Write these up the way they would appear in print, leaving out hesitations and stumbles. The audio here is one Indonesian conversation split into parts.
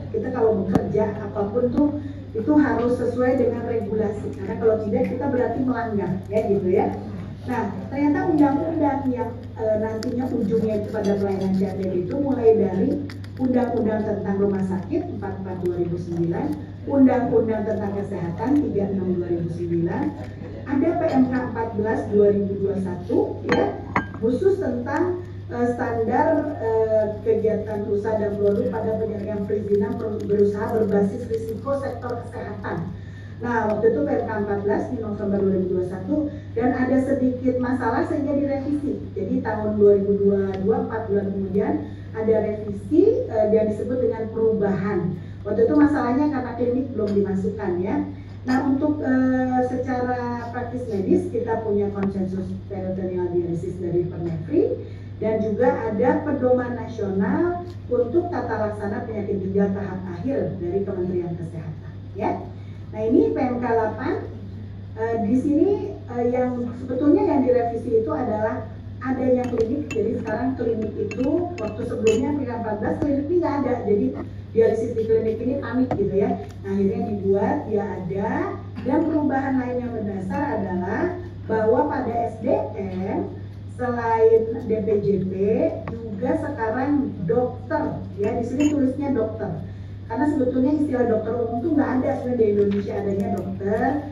Kita kalau bekerja apapun tuh itu harus sesuai dengan regulasi, karena kalau tidak kita berarti melanggar, ya gitu ya. Nah, ternyata undang-undang yang nantinya ujungnya itu pada pelayanan CAPD itu mulai dari Undang-Undang tentang Rumah Sakit 44/2009, Undang-Undang tentang Kesehatan 36/2009, ada PMK 14/2021 ya, khusus tentang standar kegiatan usaha dan produk pada penyelenggaraan perizinan berusaha berbasis risiko sektor kesehatan. Nah, waktu itu PMK 14 di November 2021 dan ada sedikit masalah sehingga direvisi. Jadi tahun 2022 4 bulan kemudian ada revisi yang disebut dengan perubahan. Waktu itu masalahnya karena klinik belum dimasukkan ya. Nah, untuk secara praktis medis kita punya konsensus peritoneal dialisis dari Permefri dan juga ada pedoman nasional untuk tata laksana penyakit ginjal tahap akhir dari Kementerian Kesehatan ya. Nah, ini PMK 8 di sini yang sebetulnya yang direvisi itu adalah adanya klinik. Jadi sekarang klinik itu waktu sebelumnya PMK 14 klinik ini nggak ada, jadi dialisis di klinik ini pamit gitu ya. Nah, akhirnya dibuat dia ada, dan perubahan lain yang mendasar adalah bahwa pada SDM selain DPJP juga sekarang dokter ya, di sini tulisnya dokter. Karena sebetulnya istilah dokter umum itu nggak ada sebenarnya di Indonesia, adanya dokter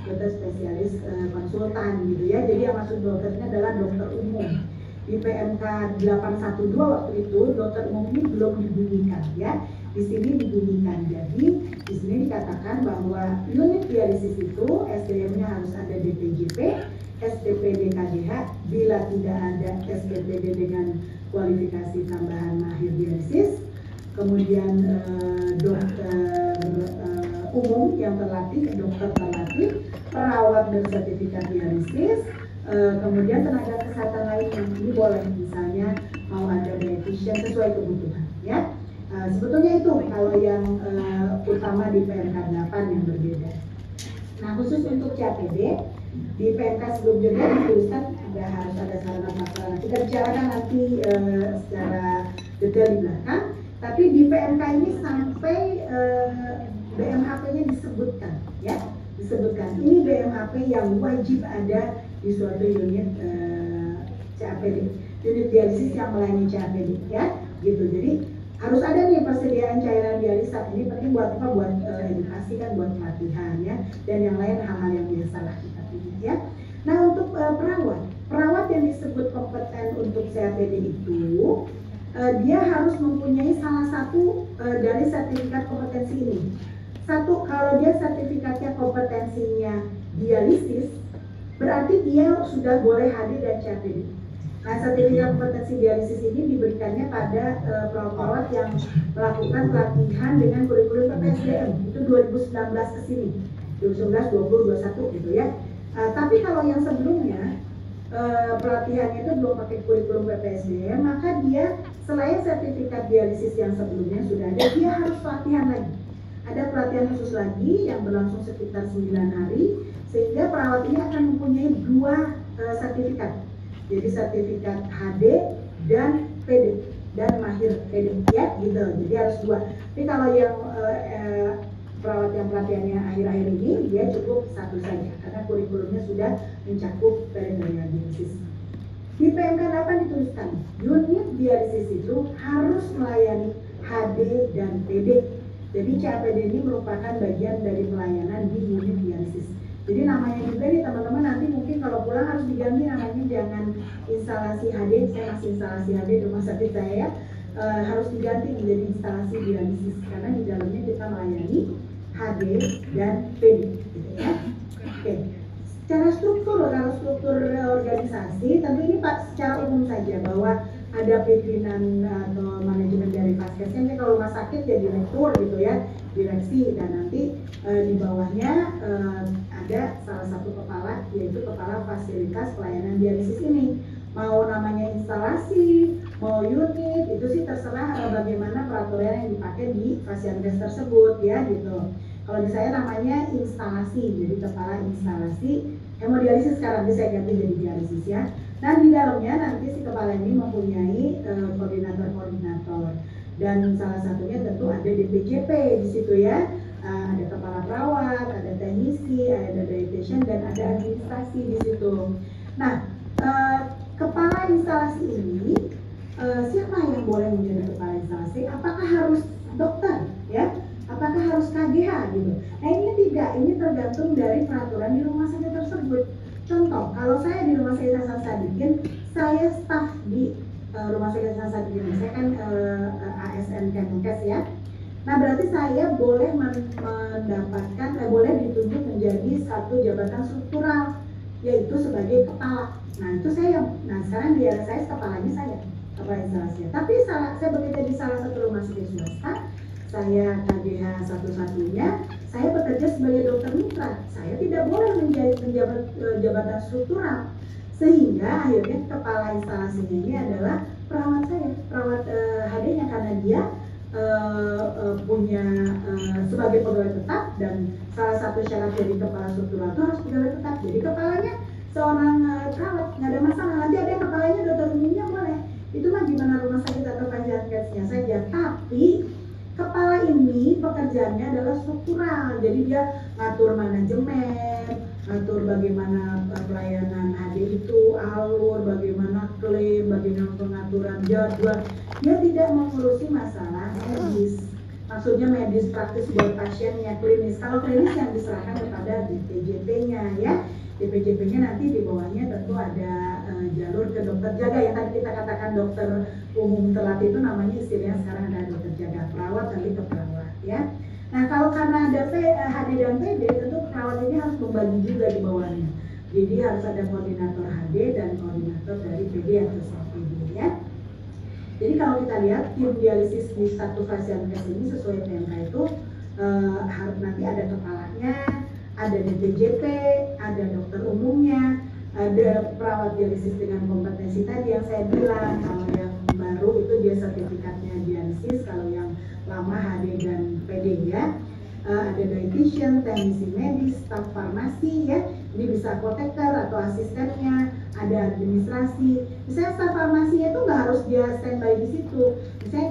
spesialis konsultan gitu ya. Jadi yang maksud dokternya adalah dokter umum. Di PMK 812 waktu itu dokter umum ini belum dibunyikan ya. Di sini dibunyikan. Jadi di sini dikatakan bahwa unit dialisis itu SDM-nya harus ada DPJP, SPPD KDH, bila tidak ada SPPD dengan kualifikasi tambahan mahir dialisis. Kemudian dokter umum yang terlatih, dokter terlatih, perawat bersertifikat dialisis, kemudian tenaga kesehatan lain yang ini boleh, misalnya mau ada dietitian sesuai kebutuhan ya. Sebetulnya itu kalau yang utama di PMK 8 yang berbeda. Nah, khusus untuk CAPD di PMK sebelumnya dituliskan harus ada sarana prasarana. Kita bicarakan nanti secara detail di belakang. Tapi di PMK ini sampai BMHP-nya disebutkan, ya, disebutkan. Ini BMHP yang wajib ada di suatu unit CAPD, unit dialisis yang melayani CAPD, ya, gitu. Jadi harus ada nih persediaan cairan dialisis. Ini penting buat apa? Buat edukasi kan, buat pelatihan, ya, dan yang lain hal-hal yang biasa lah kita punya, ya. Nah, untuk perawat yang disebut kompeten untuk CAPD itu dia harus mempunyai salah satu dari sertifikat kompetensi ini. Satu, kalau dia sertifikatnya kompetensinya dialisis, berarti dia sudah boleh hadir dan CAPD. Nah, sertifikat kompetensi dialisis ini diberikannya pada perawat yang melakukan pelatihan dengan kurikulum PPSDM. Itu 2019 ke sini, 2019, 20, 21 gitu ya. Tapi kalau yang sebelumnya pelatihannya itu belum pakai kurikulum PPSDM, maka dia selain sertifikat dialisis yang sebelumnya sudah ada, dia harus pelatihan lagi. Ada pelatihan khusus lagi yang berlangsung sekitar 9 hari, sehingga perawat ini akan mempunyai 2 sertifikat. Jadi sertifikat HD dan PD dan mahir PD ya gitu. Jadi harus 2. Tapi kalau yang perawat yang pelatihannya akhir-akhir ini dia cukup 1 saja karena kurikulumnya sudah mencakup peritoneal dialisis. Di PMK 8 dituliskan unit dialisis itu harus melayani HD dan PD. Jadi CAPD ini merupakan bagian dari pelayanan di unit dialisis. Jadi namanya juga nih teman-teman, nanti mungkin kalau pulang harus diganti namanya, jangan instalasi HD. Saya masih instalasi HD di rumah sakit saya ya. Harus diganti menjadi instalasi dialisis karena di dalamnya kita melayani HD dan PD gitu ya. Oke. Secara struktur, kalau struktur organisasi tentu ini Pak secara umum saja bahwa ada pimpinan atau manajemen dari Paskesnya. Kalau rumah sakit ya direktur gitu ya, direksi, dan nanti di bawahnya ada salah satu kepala, yaitu kepala fasilitas pelayanan dialisis ini. Mau namanya instalasi, mau unit, itu sih terserah bagaimana peraturan yang dipakai di fasilitas tersebut ya gitu. Kalau di saya namanya instalasi, jadi kepala instalasi hemodialisis, sekarang saya ganti jadi dialisis ya. Nah, di dalamnya nanti si kepala ini mempunyai koordinator-koordinator. Dan salah satunya tentu ada DPJP di situ ya. Ada kepala perawat, ada teknisi, ada dietitian, dan ada administrasi di situ. Nah, kepala instalasi ini siapa yang boleh menjadi kepala instalasi? Apakah harus dokter, ya? Apakah harus KGH gitu? Nah ini tidak, ini tergantung dari peraturan di rumah sakit tersebut. Contoh, kalau saya di rumah sakit Hasan Sadikin, saya staf di rumah sakit Hasan Sadikin, saya kan ASN Kemenkes ya. Nah berarti saya boleh mendapatkan, boleh ditunjuk menjadi satu jabatan struktural, yaitu sebagai kepala. Nah itu saya, nah sekarang di era saya kepalanya saya, kepala instalasi. Tapi saya bekerja di salah satu rumah sakit swasta, saya KGH satu-satunya, saya bekerja sebagai dokter mitra. Saya tidak boleh menjabat jabatan struktural, sehingga akhirnya kepala instalasinya ini adalah perawat saya, perawat HD-nya, karena dia punya sebagai pegawai tetap, dan salah satu syarat jadi kepala struktural itu harus pegawai tetap. Jadi kepalanya seorang perawat, nggak ada masalah. Nanti ada yang kepalanya dokter umumnya boleh. Itu mah gimana rumah sakit atau fasilitasnya saja. Tapi kepala ini pekerjaannya adalah struktural. Jadi dia ngatur manajemen, ngatur bagaimana pelayanan HD itu alur, bagaimana klaim, bagaimana pengaturan jadwal. Dia tidak mengurusi masalah medis. Maksudnya medis praktis buat pasiennya, klinis. Kalau klinis yang diserahkan kepada DPJP-nya ya. DPJP-nya nanti di bawahnya tentu ada jalur ke dokter jaga, yang tadi kita katakan dokter umum telat itu namanya istilahnya sekarang ada dokter jaga, perawat nanti ke perawat ya. Nah kalau karena ada HD dan PD, tentu perawat ini harus membagi juga di bawahnya. Jadi harus ada koordinator HD dan koordinator dari PD atau PD ya. Jadi kalau kita lihat tim dialisis di satu fasilitas ini sesuai PMK itu harus nanti ada kepalanya, ada DPJP, ada dokter umumnya, ada perawat dialisis dengan kompetensi tadi yang saya bilang. Kalau yang baru itu dia sertifikatnya dialisis, kalau yang lama HD dan PD ya. Ada dietitian, teknisi medis, staf farmasi ya. Ini bisa apoteker atau asistennya, ada administrasi. Misalnya staf farmasinya itu nggak harus dia standby di situ. Misalnya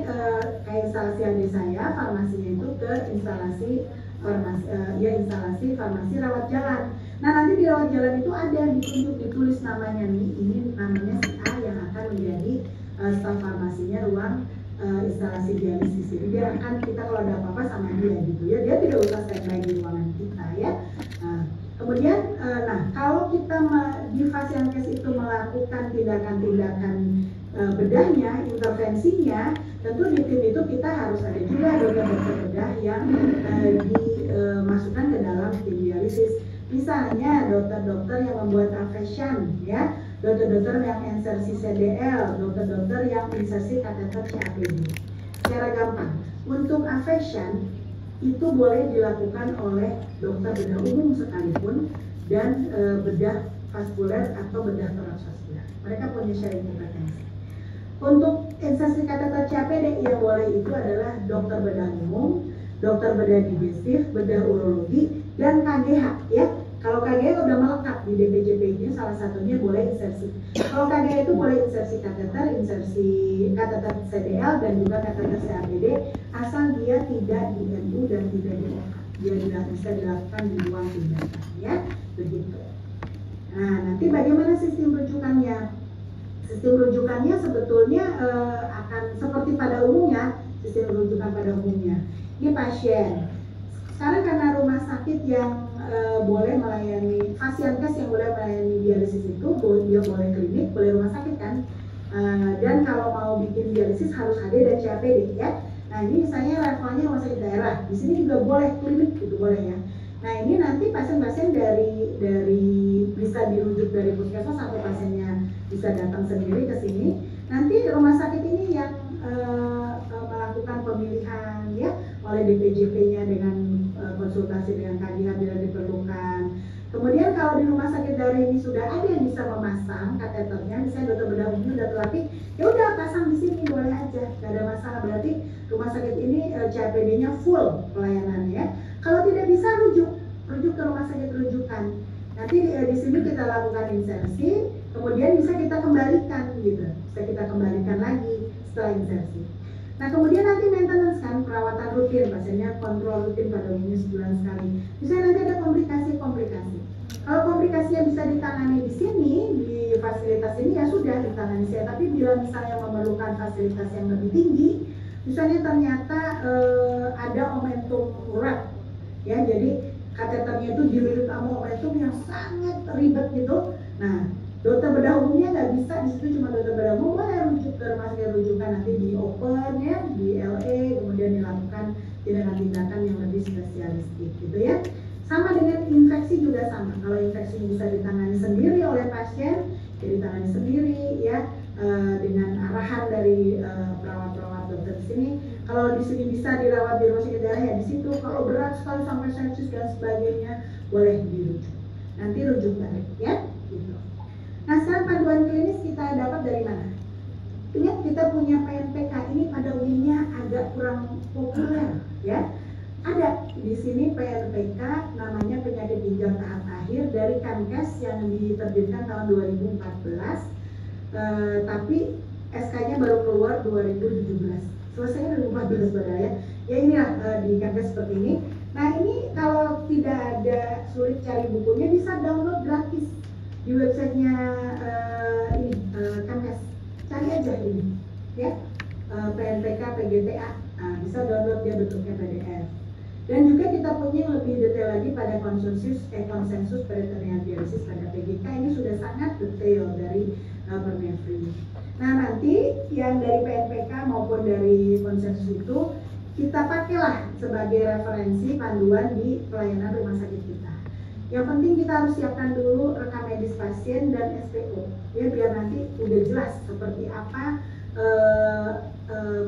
kayak instalasi HD saya, farmasinya itu ke instalasi farmasi, instalasi farmasi rawat jalan. Nah nanti di rawat jalan itu ada ditunjuk, ditulis namanya nih, ini namanya si A yang akan menjadi staf farmasinya ruang instalasi dialisis. Jadi dia akan, kita kalau ada apa-apa sama dia gitu ya, dia tidak usah standby di ruangan kita ya. Kemudian nah kalau kita di fasilitas itu melakukan tindakan-tindakan bedahnya, intervensinya, tentu di tim itu kita harus ada juga dokter-dokter bedah yang dimasukkan ke dalam tim dialisis. Misalnya dokter-dokter yang membuat aphesion ya, dokter-dokter yang insersi CDL, dokter-dokter yang insersi kateter CAPD. Secara gampang, untuk aphesion itu boleh dilakukan oleh dokter bedah umum sekalipun dan bedah vaskuler atau bedah toraks vaskuler. Mereka punya sharing kompetensi. Untuk insersi kateter CAPD yang boleh itu adalah dokter bedah umum, dokter bedah digestif, bedah urologi, dan KGH ya. Kalau KGH udah melekat di DPJP ini, salah satunya boleh insersi. Kalau KGH itu boleh insersi kateter CDL dan juga kateter CAPD, asal dia tidak di NU dan tidak di OK. Dia tidak bisa dilakukan di ruang tindakan ya, begitu. Nah nanti bagaimana sistem rujukannya? Sistem rujukannya sebetulnya akan seperti pada umumnya, sistem rujukan pada umumnya. Ini pasien. Sekarang karena rumah sakit yang boleh melayani, fasilitas yang boleh melayani dialisis itu, dia boleh klinik, boleh rumah sakit kan. Dan kalau mau bikin dialisis harus HD dan CAPD ya. Nah ini misalnya levelnya rumah sakit daerah, di sini juga boleh klinik gitu, boleh ya. Nah ini nanti pasien-pasien dari bisa dirujuk dari puskesmas atau pasiennya bisa datang sendiri ke sini. Nanti rumah sakit ini yang melakukan pemilihan ya oleh DPJP-nya dengan konsultasi dengan KGH bila diperlukan. Kemudian kalau di rumah sakit daerah ini sudah ada yang bisa memasang kateternya, misalnya dokter bedah umum udah terlatih, ya udah pasang di sini boleh aja, nggak ada masalah. Berarti rumah sakit ini CAPD-nya full pelayanannya. Kalau tidak bisa rujuk ke rumah sakit rujukan. Nanti di sini kita lakukan insersi, kemudian bisa kita kembalikan gitu, bisa kita kembalikan lagi setelah insersi. Nah kemudian nanti maintenance kan, perawatan rutin, pasiennya kontrol rutin pada umumnya sebulan sekali. Misalnya nanti ada komplikasi-komplikasi. Kalau komplikasinya bisa ditangani di sini, di fasilitas ini ya sudah ditangani saya. Tapi bila misalnya memerlukan fasilitas yang lebih tinggi, misalnya ternyata ada momentum urat, ya jadi kateternya itu dililit sama momentum yang sangat ribet gitu. Nah, dokter bedah umumnya nggak bisa di situ, cuma dokter bedah umum boleh rujuk ke rumah sakit rujukan nanti di open ya, di LA, kemudian dilakukan tindakan-tindakan yang lebih spesialistik gitu ya. Sama dengan infeksi juga sama. Kalau infeksi bisa ditangani sendiri oleh pasien, ya ditangani sendiri ya dengan arahan dari perawat-perawat dokter di sini. Kalau di sini bisa dirawat di rumah sakit daerah ya di situ. Kalau berat sekali sampai sepsis dan sebagainya boleh dirujuk. Nanti rujuk balik ya. Gitu. Nah sekarang panduan klinis kita dapat dari mana? Ingat kita punya PNPK ini pada umumnya agak kurang populer ya. Ada di sini PNPK namanya penyakit ginjal tahap akhir dari Kamkes yang diterbitkan tahun 2014, tapi SK-nya baru keluar 2017. Selesai 2014 pada ya. Ya inilah di Kamkes seperti ini. Nah ini kalau tidak ada sulit cari bukunya bisa download gratis di websitenya ini Kamkes. Cari aja ini ya PNPK PGTA. Nah, bisa download dia bentuknya PDF. Dan juga kita punya yang lebih detail lagi pada konsensus peritoneal dialisis pada PGK ini sudah sangat detail dari Permefri. Nah nanti yang dari PNPK maupun dari konsensus itu kita pakailah sebagai referensi panduan di pelayanan rumah sakit kita. Yang penting kita harus siapkan dulu rekam medis pasien dan SPO ya biar nanti udah jelas seperti apa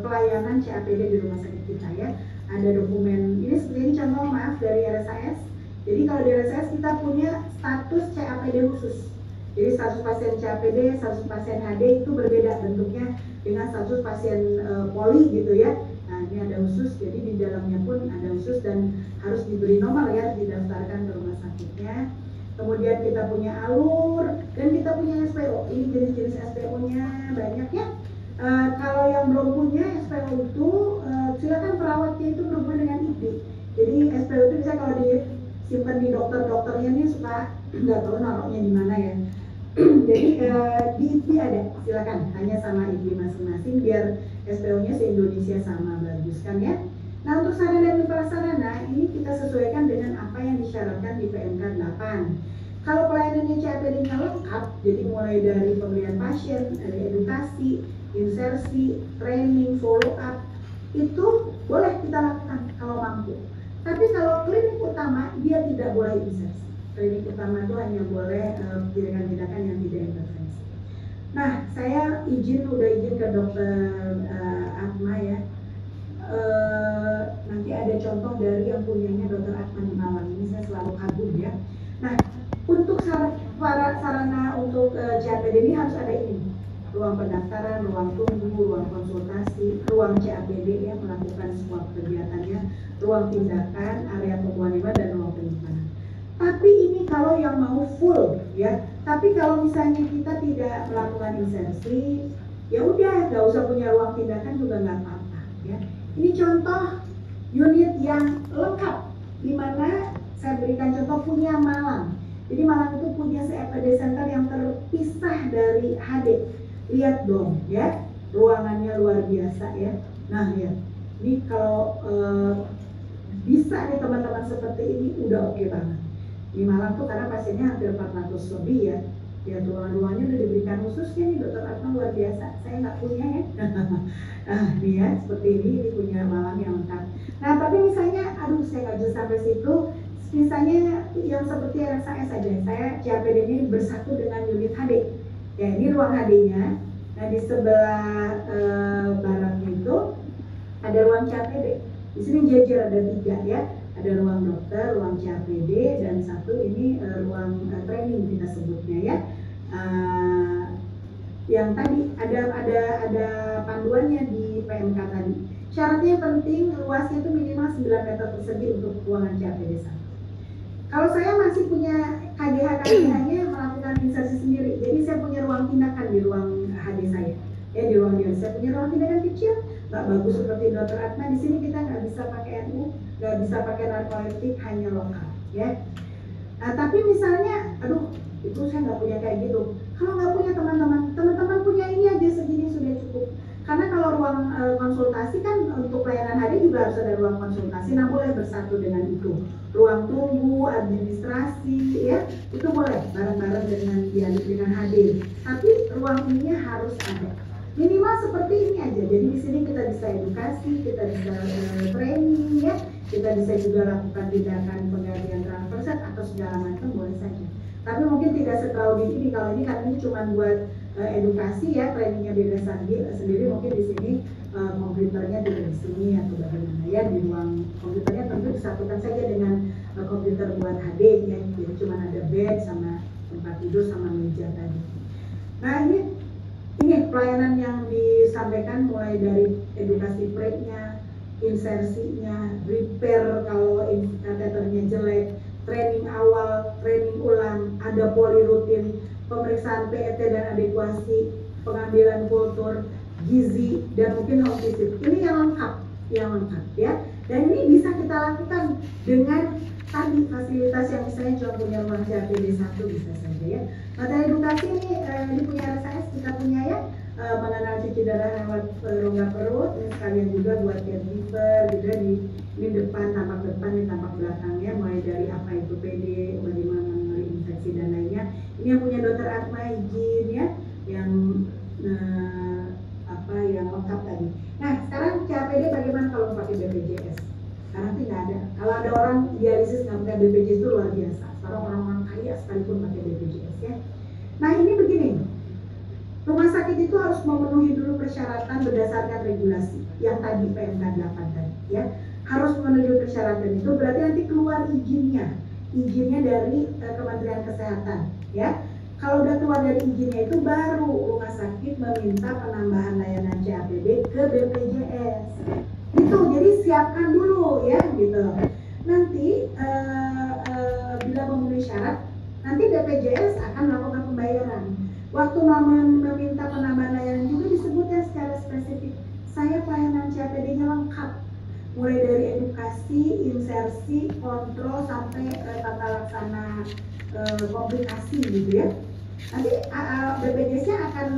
pelayanan CAPD di rumah sakit kita ya. Ada dokumen, ini seperti ini contoh maaf dari RSAS. Jadi kalau di RSAS kita punya status CAPD khusus. Jadi status pasien CAPD, status pasien HD itu berbeda bentuknya dengan status pasien poli gitu ya. Nah ini ada khusus, jadi di dalamnya pun ada khusus dan harus diberi nomor ya, didaftarkan ke rumah sakitnya. Kemudian kita punya alur dan kita punya SPO. Ini jenis-jenis SPO-nya banyak ya. Kalau yang belum punya SPO itu silakan perawatnya itu berhubungan dengan ID. Jadi SPO itu bisa kalau disimpan di dokternya ini suka nggak tahu naruhnya di mana ya. Jadi di ID ada, silakan tanya sama ID masing-masing biar SPO-nya se-Indonesia sama bagus kan ya. Nah untuk sarana dan prasarana ini kita sesuaikan dengan apa yang disyaratkan di PMK 8. Kalau pelayanannya CAPD-nya lengkap, jadi mulai dari pemilihan pasien, dari edukasi, insersi, training, follow up itu boleh kita lakukan kalau mampu. Tapi kalau klinik utama dia tidak boleh insersi. Klinik utama itu hanya boleh tindakan-tindakan yang tidak intervensi. Nah, saya udah izin ke dokter Atma ya. Nanti ada contoh dari yang punyanya dokter Atma di Malang. Ini saya selalu kagum ya. Nah, untuk sarana untuk CAPD ini harus ada ini. Ruang pendaftaran, ruang tunggu, ruang konsultasi, ruang CAPD yang melakukan semua kegiatannya, ruang tindakan, area pembuangan limbah dan ruang penyimpanan. Tapi ini kalau yang mau full ya. Tapi kalau misalnya kita tidak melakukan insersi, ya udah nggak usah punya ruang tindakan juga nggak apa-apa ya. Ini contoh unit yang lengkap, di mana saya berikan contoh punya Malang. Jadi Malang itu punya CAPD center yang terpisah dari HD. Lihat dong ya, ruangannya luar biasa ya. Nah ya, ini kalau bisa nih teman-teman seperti ini udah oke banget. Di Malang tuh karena pasiennya hampir 400 lebih ya. Ya ruangan-ruangannya udah diberikan khususnya nih dokter Atma luar biasa. Saya nggak punya ya. Nah ini ya seperti ini punya Malang yang lengkap. Nah tapi misalnya, aduh saya nggak bisa sampai situ. Misalnya yang seperti RSAS saja, saya CAPD ini bersatu dengan unit HD. Ya ini ruang HD-nya. Nah di sebelah baratnya itu ada ruang CAPD. Di sini jejer ada 3 ya. Ada ruang dokter, ruang CAPD, dan satu ini ruang training kita sebutnya ya. Yang tadi ada panduannya di PMK tadi. Syaratnya penting, luasnya itu minimal 9 meter persegi untuk ruangan CAPD 1. Kalau saya masih punya KGH-nya melakukan insersi sendiri, jadi saya punya ruang tindakan di ruang HD saya. Ya di ruang dia saya punya ruang tindakan kecil, nggak bagus seperti dokter Atma. Di sini kita nggak bisa pakai NU, nggak bisa pakai narkotik, hanya lokal ya. Nah, tapi misalnya, aduh itu saya nggak punya kayak gitu. Kalau nggak punya teman-teman punya ini aja segini sudah cukup. Karena kalau ruang konsultasi kan untuk pelayanan hari juga harus ada ruang konsultasi. Nah boleh bersatu dengan itu. Ruang tunggu, administrasi, ya itu boleh bareng-bareng dengan hadir. Tapi ruang ininya harus ada. Minimal seperti ini aja. Jadi di sini kita bisa edukasi, kita bisa training, ya. Kita bisa juga lakukan tindakan penggantian transfer set atau segala macam boleh saja. Tapi mungkin tidak seterlalu di ini. Kalau ini kan ini cuma buat edukasi ya, trainingnya beda sendiri. Mungkin di sini komputernya tidak di sini atau bagaimana ya, di ruang komputernya tentu disatukan saja dengan komputer buat HD ya. Jadi cuma ada bed sama tempat tidur sama meja tadi. Nah ini pelayanan yang disampaikan mulai dari edukasi prep-nya, insersinya, repair kalau kateternya jelek, training awal, training ulang, ada poli rutin, pemeriksaan PET dan adekuasi, pengambilan kultur, gizi, dan mungkin home visit. Ini yang lengkap ya. Dan ini bisa kita lakukan dengan tadi fasilitas yang misalnya cuma punya ruang CAPD 1 bisa saja ya. Materi edukasi ini punya RSAS, kita punya ya, mengenal cuci darah lewat rongga perut, ini sekalian juga buat caregiver, juga ini depan, tampak depan, ini tampak belakangnya, mulai dari apa itu PD, bagaimana mengenali infeksi dan lainnya. Ini yang punya dokter Atma izin ya, yang yang lengkap tadi. Nah sekarang CAPD bagaimana kalau pakai BPJS? Karena tidak ada. Kalau ada orang dialisis nggak pakai BPJS itu luar biasa. Sekarang orang-orang kaya sekalipun pakai BPJS ya. Nah ini begini, rumah sakit itu harus memenuhi dulu persyaratan berdasarkan regulasi yang tadi PMK 8 tadi ya. Harus memenuhi persyaratan itu berarti nanti keluar izinnya dari Kementerian Kesehatan ya. Kalau udah keluar dari izinnya itu baru rumah sakit meminta penambahan layanan CAPD ke BPJS. Itu jadi siapkan dulu ya gitu. Nanti bila memenuhi syarat, nanti BPJS akan melakukan pembayaran. Waktu meminta penambahan layanan juga disebutkan secara spesifik. Saya pelayanan CAPD-nya lengkap, mulai dari edukasi, insersi, kontrol sampai tata laksana komplikasi gitu ya. Nanti BPJS-nya akan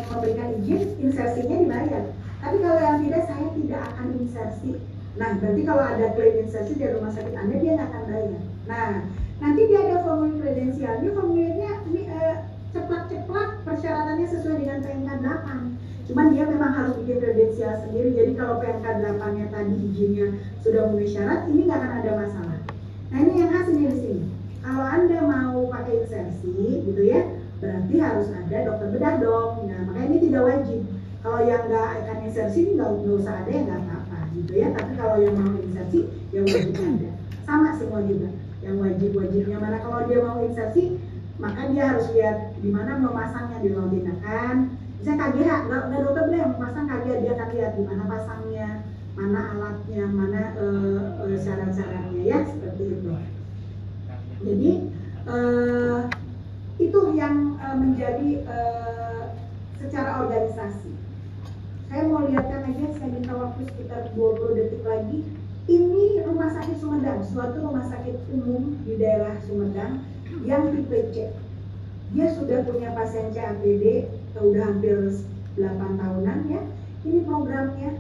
memberikan izin, insersinya dibayar. Tapi kalau yang tidak, saya tidak akan insersi. Nah, berarti kalau ada klaim insersi dari rumah sakit Anda, dia nggak akan bayar. Nah, nanti dia ada formulir kredensialnya, formulirnya ini ceplak-ceplak persyaratannya sesuai dengan PMK 8. Cuman dia memang harus bikin kredensial sendiri. Jadi kalau PMK 8-nya tadi izinnya sudah memenuhi syarat, ini nggak akan ada masalah. Nah, ini yang khas ini di sini. Kalau Anda mau pakai insersi, gitu ya, berarti harus ada dokter bedah dong. Nah, makanya ini tidak wajib. Kalau yang nggak akan insersi ini nggak usah ada ya nggak apa-apa, gitu ya. Tapi kalau yang mau insersi, ya wajib ada. Sama semua juga. Yang wajibnya mana kalau dia mau insersi, maka dia harus lihat di mana memasangnya di ruang tindakan. Misalnya KGH, nggak dokter bedah yang memasang KGH, dia akan lihat di mana pasangnya, mana alatnya, mana syarat-syaratnya ya, seperti itu. Jadi itu yang menjadi secara organisasi. Saya mau lihatkan aja, saya minta waktu sekitar 20 detik lagi. Ini rumah sakit Sumedang, suatu rumah sakit umum di daerah Sumedang yang tipe C. Dia sudah punya pasien CAPD, sudah hampir 8 tahunan ya. Ini programnya